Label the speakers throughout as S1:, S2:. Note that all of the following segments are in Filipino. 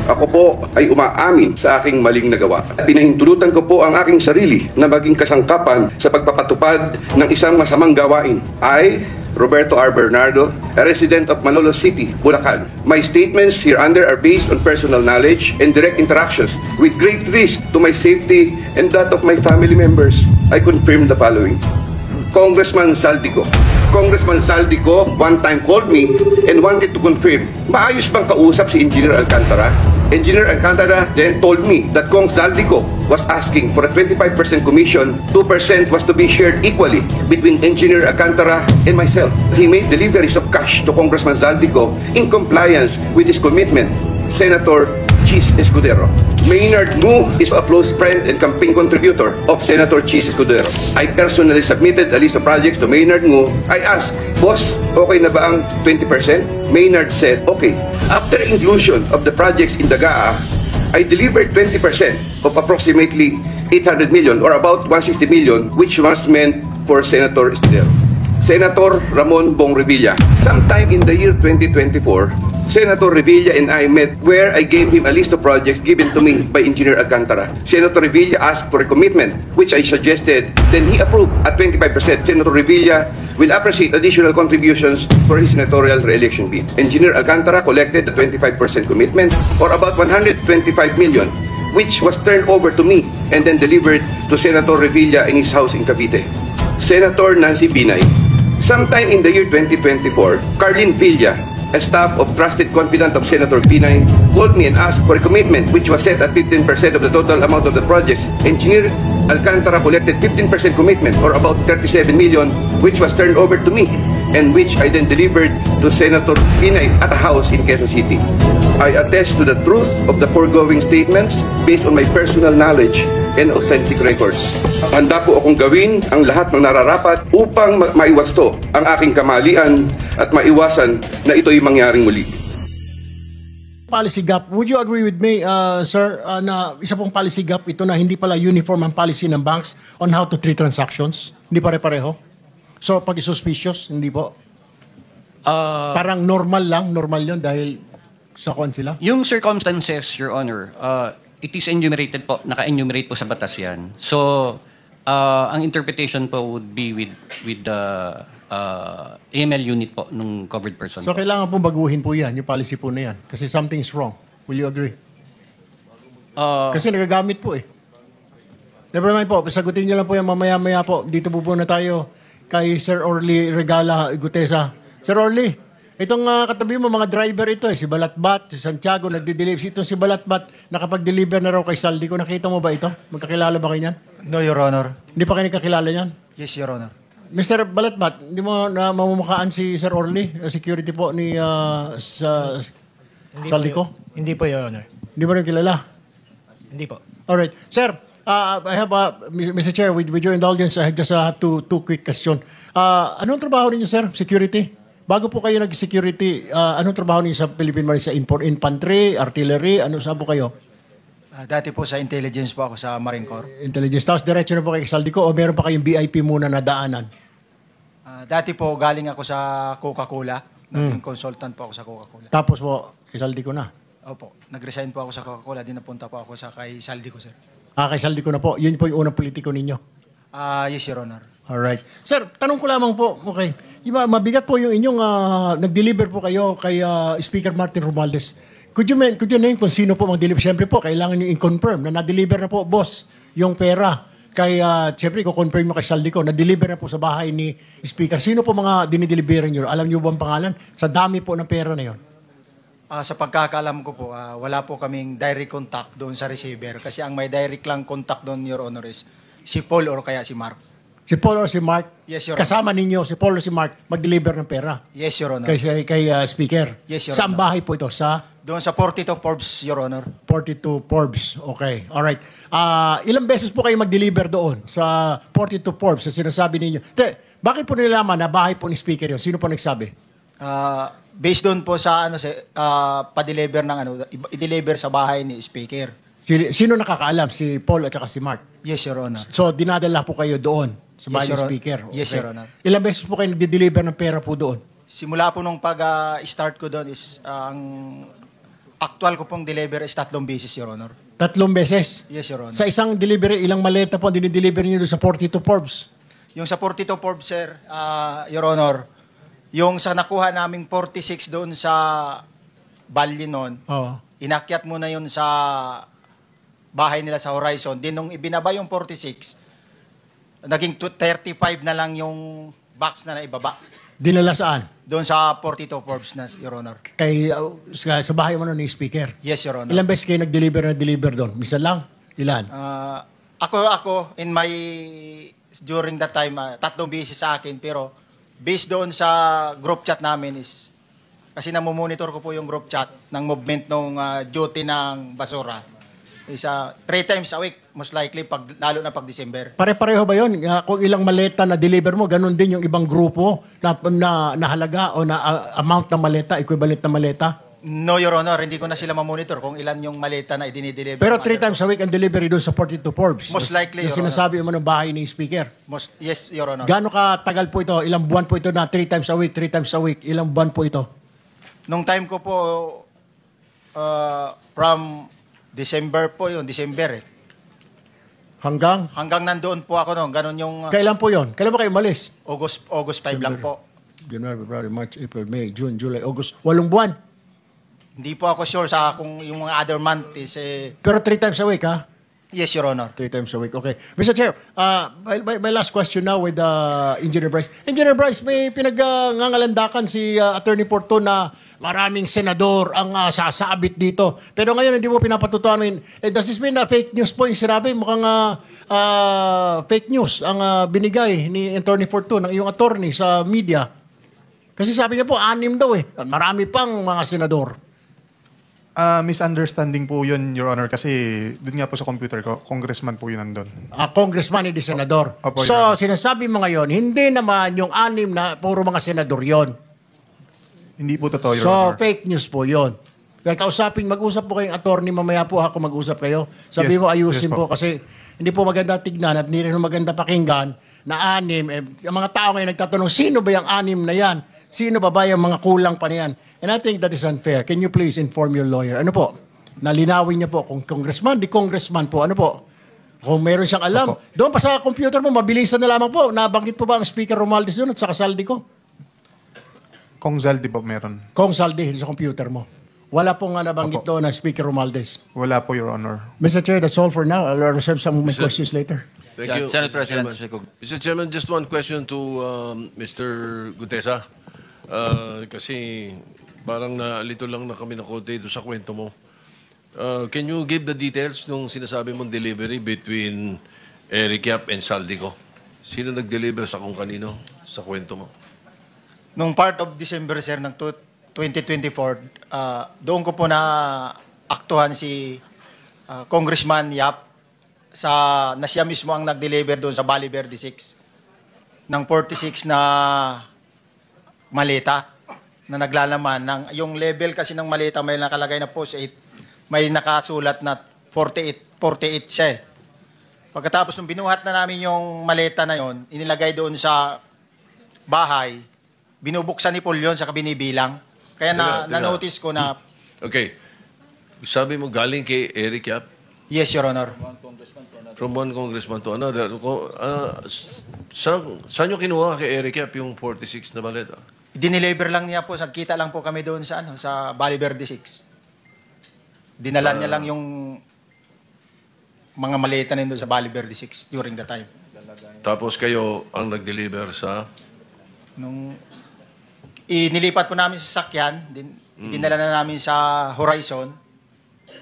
S1: Ako po ay umaamin sa aking maling nagawa. Pinahintulutan ko po ang aking sarili na maging kasangkapan sa pagpapatupad ng isang masamang gawain. I, Roberto R. Bernardo, a resident of Malolos City, Bulacan. My statements hereunder are based on personal knowledge and direct interactions with great risk to my safety and that of my family members. I confirm the following. Congressman Saldico. Congressman Saldico one time called me and wanted to confirm, maayos bang kausap si Engineer Alcantara? Engineer Alcantara then told me that Kong Saldico was asking for a 25% commission, 2% was to be shared equally between Engineer Alcantara and myself. He made deliveries of cash to Congressman Saldico in compliance with his commitment. Senator Chis Escudero. Maynard Ngu is a close friend and campaign contributor of Senator Chis Escudero. I personally submitted a list of projects to Maynard Ngu. I asked, Boss, okay na ba ang 20%? Maynard said, okay. After inclusion of the projects in the GAA, I delivered 20% of approximately 800 million or about 160 million, which was meant for Senator Escudero. Senator Ramon Bong Revilla. Sometime in the year 2024, Senator Revilla and I met where I gave him a list of projects given to me by Engineer Alcantara. Senator Revilla asked for a commitment, which I suggested. Then he approved at 25%. Senator Revilla will appreciate additional contributions for his senatorial re-election bid. Engineer Alcantara collected the 25% commitment, or about 125 million, which was turned over to me and then delivered to Senator Revilla in his house in Cavite. Senator Nancy Binay. Sometime in the year 2024, Carlin Villa, a staff of trusted confidant of Senator Binay, called me and asked for a commitment which was set at 15% of the total amount of the projects. Engineer Alcantara collected 15% commitment, or about 37 million, which was turned over to me and which I then delivered to Senator Binay at a house in Quezon City. I attest to the truth of the foregoing statements based on my personal knowledge and authentic records. Handa po akong gawin ang lahat ng nararapat upang maiwasto ang aking kamalian at maiwasan na ito'y mangyaring muli.
S2: Policy gap. Would you agree with me, sir, na isa pong policy gap ito na hindi pala uniform ang policy ng banks on how to treat transactions? Hindi pare-pareho? So, pag suspicious, hindi po? Parang normal yun dahil sa kuwan sila?
S3: Yung circumstances, Your Honor, it is enumerated po, naka-enumerate po sa batas yan. So, ang interpretation po would be with the AML unit po nung covered person.
S2: So, kailangan pong baguhin po yan, yung policy po na yan. Kasi something's wrong. Will you agree? Kasi nagagamit po eh. Never mind po, sagutin niyo lang po yan mamaya-maya po. Dito po na tayo kay Sir Orly Regala Gutesa. Sir Orly, itong katabi mo, mga driver ito eh. Si Balatbat, si Santiago, nagde-deliver. Itong si Balatbat, nakapag-deliver na raw kay Saldi ko. Nakita mo ba ito? Magkakilala ba kayo yan?
S4: No, Your Honor.
S2: Hindi pa kayo nakakilala yan?
S4: Yes, Your Honor.
S2: Mr. Balatbat, hindi mo na mamumukaan si Sir Orly, security po ni Saldi ko?
S5: Hindi po, Your Honor.
S2: Hindi mo rin kilala?
S5: Hindi po.
S2: Alright. Sir, I have, Mr. Chair, with your indulgence, I just have two quick question. Anong trabaho ninyo, sir? Security? Bago po kayo nag-security, anong trabaho ninyo sa Philippine Marine? Sa infantry, artillery, ano saan po kayo?
S4: Dati po sa intelligence po ako sa Marine Corps.
S2: Intelligence. Tapos diretso na po kay Saldico o meron pa kayong VIP muna na daanan?
S4: Dati po galing ako sa Coca-Cola. Naging consultant po ako sa Coca-Cola.
S2: Tapos po, kay Saldico na?
S4: Opo. Nag-resign po ako sa Coca-Cola. Di napunta po ako sa kay Saldico, sir.
S2: Kay Saldico na po. Yun po yung unang politiko ninyo?
S4: Yes, Your Honor.
S2: Alright. Sir, tanong ko lamang po. Okay. Mabigat po yung inyong nag-deliver po kayo kay Speaker Martin Romualdez. Could you name kung sino po mag-deliver? Siyempre po, kailangan nyo i-confirm na na-deliver na po, boss, yung pera. Kaya, siyempre, i-confirm mo kay Saldico, na-deliver na po sa bahay ni Speaker. Sino po mga dinideliveran nyo? Alam nyo ba ang pangalan? Sa dami po ng pera na yon.
S4: Sa pagkakaalam ko po, wala po kaming direct contact doon sa receiver. Kasi ang may direct lang contact doon, Your Honor, is si Paul or kaya si Mark.
S2: Si Paul or si Mark?
S4: Yes, Your Honor.
S2: Kasama ninyo, si Paul or si Mark, mag-deliver ng pera?
S4: Yes, Your Honor.
S2: Kay Speaker?
S4: Yes, Your
S2: Saan
S4: Honor.
S2: bahay po ito?
S4: Doon sa 42 Forbes, Your Honor.
S2: 42 Forbes. Okay. Alright. Ilang beses po kayo mag-deliver doon sa 42 Forbes sa sinasabi ninyo? Bakit po nilalaman na bahay po ni Speaker yun? Sino po nagsabi?
S4: Based doon po sa pa-deliver ng i-deliver sa bahay ni Speaker.
S2: Sino nakakaalam? Si Paul at saka si Mark?
S4: Yes, Your Honor.
S2: So, dinadala po kayo doon sa bahay ni Speaker? Okay.
S4: Yes, Your Honor.
S2: Ilang beses po kayo nag-deliver ng pera po doon?
S4: Simula po nung pag-start ko doon is ang actual ko pong deliver is 3 beses, Your Honor.
S2: 3 beses?
S4: Yes, Your Honor.
S2: Sa isang delivery, ilang maleta po dinideliver niyo doon sa 42 Forbes?
S4: Yung sa 42 Forbes, sir, Your Honor, yung sa nakuha naming 46 doon sa Bali noon,
S2: Oo.
S4: inakyat mo na yun sa bahay nila sa Horizon. Din nung ibinaba yung 46, naging 35 na lang yung box na naibaba.
S2: Dinala saan?
S4: Doon sa 42 Forbes na, Your Honor.
S2: Kay, sa bahay mo nun ni speaker?
S4: Yes, Your Honor.
S2: Ilang beses kayo nag-deliver doon? Minsan lang? Ilan?
S4: Ako, during that time, 3 beses sa akin, pero based doon sa group chat namin is, kasi namumonitor ko po yung group chat ng movement ng duty ng basura. Is 3 times a week, most likely, lalo na pag December.
S2: Pare-pareho ba yun? Kung ilang maleta na deliver mo, ganun din yung ibang grupo na halaga o na amount ng maleta, equivalent na maleta?
S4: No, Your Honor, hindi ko na sila mamonitor kung ilan yung maleta na idinideliver.
S2: Pero 3 times a week ang delivery doon sa 42 Forbes.
S4: Most likely,
S2: Yung
S4: Your Honor.
S2: sinasabi mo ng bahay ni speaker.
S4: Yes, Your Honor.
S2: Gaano katagal po ito? Ilang buwan po ito na 3 times a week, 3 times a week? Ilang buwan po ito?
S4: Nung time ko po, from December po yun, December eh.
S2: Hanggang?
S4: Hanggang nandoon po ako noon, ganun yung
S2: Kailan po yon? Kailan ba kayo umalis?
S4: August 5 lang po.
S2: January, February, March, April, May, June, July, August. 8 buwan.
S4: Hindi po ako sure sa kung yung mga other month is
S2: Pero 3 times a week, ha?
S4: yes, Your Honor.
S2: 3 times a week. Okay. Mr. Chair, my last question now with Engineer Bryce. Engineer Bryce, may pinag-ngangalandakan si Attorney Porto na maraming senador ang sasabit dito. Pero ngayon, hindi mo pinapatutuan. Does this mean na fake news po yung sinabi? Mukhang fake news ang binigay ni Attorney Porto ng iyong attorney sa media. Kasi sabi niya po, 6 daw eh. Marami pang mga senador.
S6: Misunderstanding po yun, Your Honor, kasi dun nga po sa computer ko, congressman po yun nandun.
S2: Congressman, hindi senador.
S6: Opo,
S2: So,
S6: Your Honor.
S2: sinasabi mo ngayon, hindi naman yung 6 na puro mga senador yon.
S6: Hindi po totoo, Your
S2: So,
S6: Honor.
S2: fake news po yon. Kaya mag-usap po kayong attorney, mamaya po ako mag-usap kayo. Sabi
S6: Yes,
S2: mo, ayusin
S6: yes
S2: po.
S6: po.
S2: Kasi hindi po maganda tignan at hindi rin maganda pakinggan na 6. Ang mga tao ngayon nagtatanong, sino ba yung 6 na yan? Sino ba yung mga kulang pa na yan? And I think that is unfair. Can you please inform your lawyer? Ano po? Nalinawin niya po kung congressman, di congressman po. Ano po? Kung meron siyang alam.
S6: Opo.
S2: Doon pa sa computer mo, mabilisan na lamang po. Nabanggit po ba ang Speaker Romualdez doon at sa kasaldi ko?
S6: Kung Zaldi po meron.
S2: Kong saldi sa computer mo. Wala pong nabanggit
S6: Opo.
S2: doon na Speaker Romualdez.
S6: Wala po, Your Honor.
S2: Mr. Chair, that's all for now. I'll reserve some of my questions later.
S7: Thank
S8: Yeah,
S7: you,
S8: Senate
S7: Mr.
S8: President
S7: Chairman. Mr. Chairman, just one question to Mr. Gutesa. Kasi parang nalito lang na kami na konti doon sa kwento mo. Can you give the details nung sinasabi mong delivery between Eric Yap and Saldico? Sino nag-deliver sa kung kanino sa kwento mo?
S4: Nung part of December, sir, ng 2024, doon ko po na aktuhan si Congressman Yap na siya mismo ang nag-deliver doon sa Bali Verde 6 ng 46 na maleta na naglalaman. Yung level kasi ng maleta may nakalagay na post 8, may nakasulat na 48 siya eh. Pagkatapos nung binuhat na namin yung maleta na yon, inilagay doon sa bahay, binubuksan ni Paul yun, saka binibilang. Kaya
S7: Teka.
S4: na-notice ko na,
S7: Okay. Sabi mo galing kay Eric Yap
S4: yes, Your Honor.
S7: from one congressman to another. Saan nyo kinuha kay Eric Yap yung 46 na maleta?
S4: Dineliver lang niya po, kita lang po kami doon sa Bali Verde 6. Dinala niya lang yung mga maleta na yun doon sa Bali Verde 6 during the time.
S7: Tapos kayo ang nag-deliver sa...
S4: Nung inilipat po namin sa sakyan, dinala na namin sa Horizon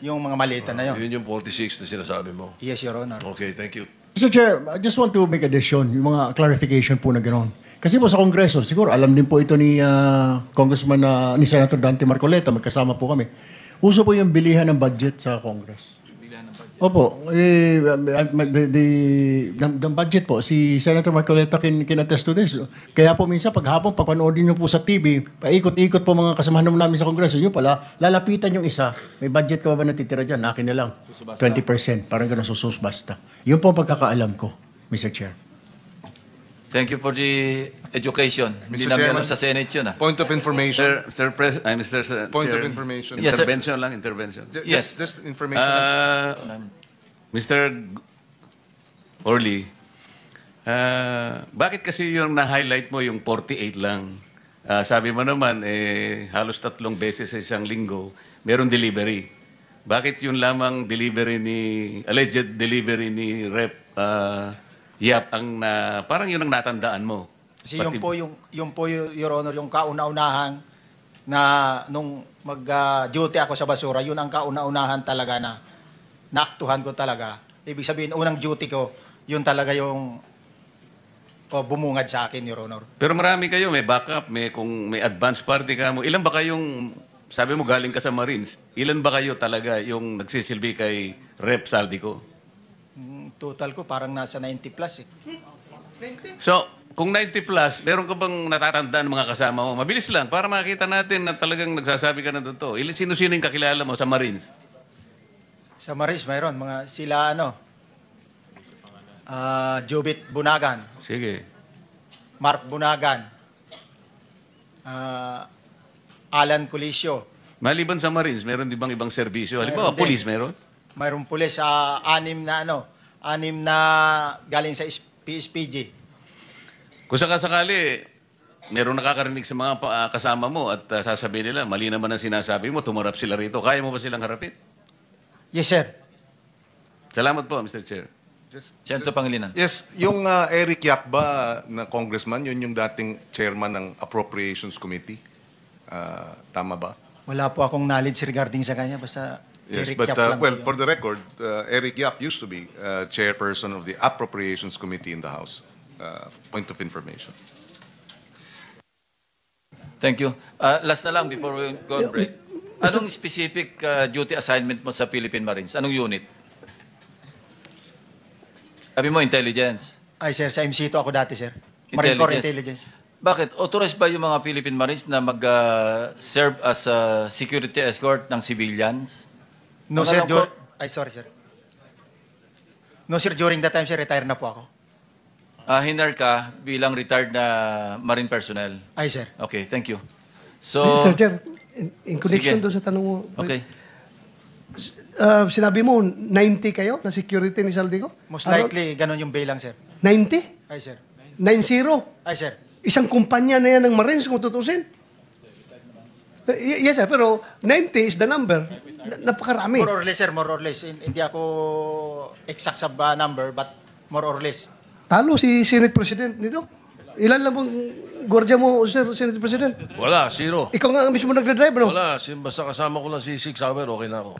S4: yung mga maleta na yun.
S7: Yun yung 46 na sinasabi mo.
S4: Yes, Your Honor.
S7: Okay, thank you.
S2: Mr. Chair, I just want to make addition, yung mga clarification po na gano'n. Kasi po sa Kongreso, siguro alam din po ito ni Congressman, ni Senator Dante Marcoleta, magkasama po kami. Uso po yung bilihan ng budget sa Congress. Opo, the budget po, si Senator Marcoleta can attest to this. Kaya po minsan paghapon, pagpanoodin nyo po sa TV, paikot-ikot po mga kasamahan namin sa Kongreso, yun pala, lalapitan yung isa, may budget ka ba natitira dyan? Akin na lang, 20%, parang gano'n, susus basta. Yun po ang pagkakaalam ko, Mr. Chair.
S8: Thank you for the education. Hindi
S9: Mr.
S8: namin
S9: Chairman,
S8: alam sa Senate yun.
S9: Point of information.
S10: Mr.
S9: Point
S10: Chair,
S9: of information.
S8: Yes, sir.
S10: Intervention lang, intervention.
S8: Yes.
S9: Just information.
S10: Mr. Orly, bakit kasi yung na-highlight mo yung 48 lang? Sabi mo naman, halos 3 beses sa isang linggo, meron delivery. Bakit yung lamang alleged delivery ni Rep Yap parang yun ang natandaan mo?
S4: Kasi yung po, Your Honor, yung kauna-unahan na nung mag-duty ako sa basura, yun ang kauna-unahan talaga na naaktuhan ko talaga. Ibig sabihin, unang duty ko, yun talaga yung bumungad sa akin, Your Honor.
S10: Pero marami kayo, may backup, kung may advance party ka mo. Ilan ba kayong, sabi mo galing ka sa Marines, ilan ba kayo talaga yung nagsisilbi kay Rep Saldico?
S4: Total ko parang nasa 90 plus eh.
S10: So, kung 90 plus, meron ka bang natatandaan ng mga kasama mo? Mabilis lang, para makita natin na talagang nagsasabi ka na totoo. Sino-sino yung kakilala mo sa Marines?
S4: Sa Marines, mayroon. Sila Jubit Bunagan,
S10: Sige.
S4: Mark Bunagan, Alan Colisio.
S10: Maliban sa Marines, meron di bang ibang serbisyo? Halimbawa,
S4: Meron din.
S10: police meron?
S4: Mayroong pulis, anim na galing sa PSPG.
S10: Kung sakasakali, meron nakakarinig sa mga kasama mo at sasabihin nila, mali naman ang sinasabi mo, tumarap sila rito. Kaya mo ba silang harapin?
S4: Yes, sir.
S10: Salamat po, Mr. Chair.
S8: Senator Pangilinan.
S9: Yes, yung Eric Yap ba na congressman, yun yung dating chairman ng Appropriations Committee? Tama ba?
S4: Wala po akong knowledge regarding sa kanya. Basta
S9: Yes,
S4: Eric
S9: but
S4: Yap lang po yun.
S9: for the record, Eric Yap used to be chairperson of the Appropriations Committee in the House. Point of information.
S8: Thank you. Last na lang before we go on break. Anong specific duty assignment mo sa Philippine Marines? Anong unit? Sabi mo, intelligence.
S4: Ay, sir, sa MC to ako dati, sir. Marine Corps Intelligence.
S8: Bakit? Authorized ba yung mga Philippine Marines na mag-serve as a security escort ng civilians?
S4: No,
S8: Ang
S4: sir.
S8: alam ko-
S4: Sorry, sir. No, sir. During that time, sir, retire na po ako.
S8: Hinar ka bilang retired na Marine personnel.
S4: Ay, sir.
S8: Okay, thank you. So,
S11: Mr. Chair, in connection
S8: Sige.
S11: doon sa tanong mo,
S8: okay.
S11: sinabi mo, 90 kayo na security ni Saldico?
S4: Most likely, ganun yung bilang, sir.
S11: 90?
S4: Ay, sir.
S11: 90?
S4: Ay, sir.
S11: Isang kumpanya na yan ng Marines kung tutusin. Yes, sir, pero 90 is the number. Napakarami.
S4: More or less, sir. More or less. Hindi ako exact sa number, but more or less.
S11: Talo si Senate President nito. Ilan lang bang gwardiya mo, sir, Senate President?
S7: Wala, zero.
S11: Ikaw nga mismo nagdadrive, no?
S7: Wala, basta kasama ko lang si 6 hour, okay na ako.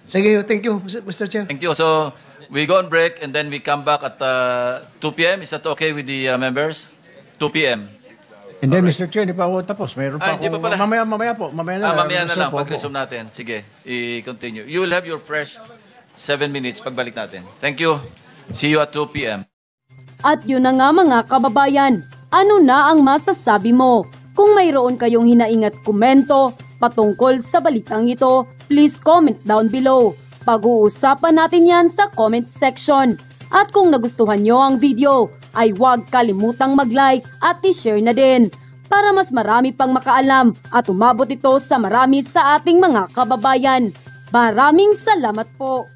S11: Sige, thank you, Mr. Chair.
S8: Thank you. So, we go on break and then we come back at 2 p.m. Is that okay with the members? 2 p.m.
S2: And then, Mr. Chair, hindi pa ako tapos. Mayroon pa
S8: hindi
S2: ako.
S8: pa pala.
S2: Mamaya po. Mamaya na.
S8: Mamaya na lang,
S2: Resume po
S8: pag-resume natin. Sige, i-continue. You will have your fresh 7 minutes pagbalik natin. Thank you. See you at 2 p.m.
S12: At yun na nga mga kababayan, ano na ang masasabi mo? Kung mayroon kayong hinaingat komento patungkol sa balitang ito, please comment down below. Pag-uusapan natin yan sa comment section. At kung nagustuhan nyo ang video, ay huwag kalimutang mag-like at i-share na din para mas marami pang makaalam at umabot ito sa marami sa ating mga kababayan. Maraming salamat po!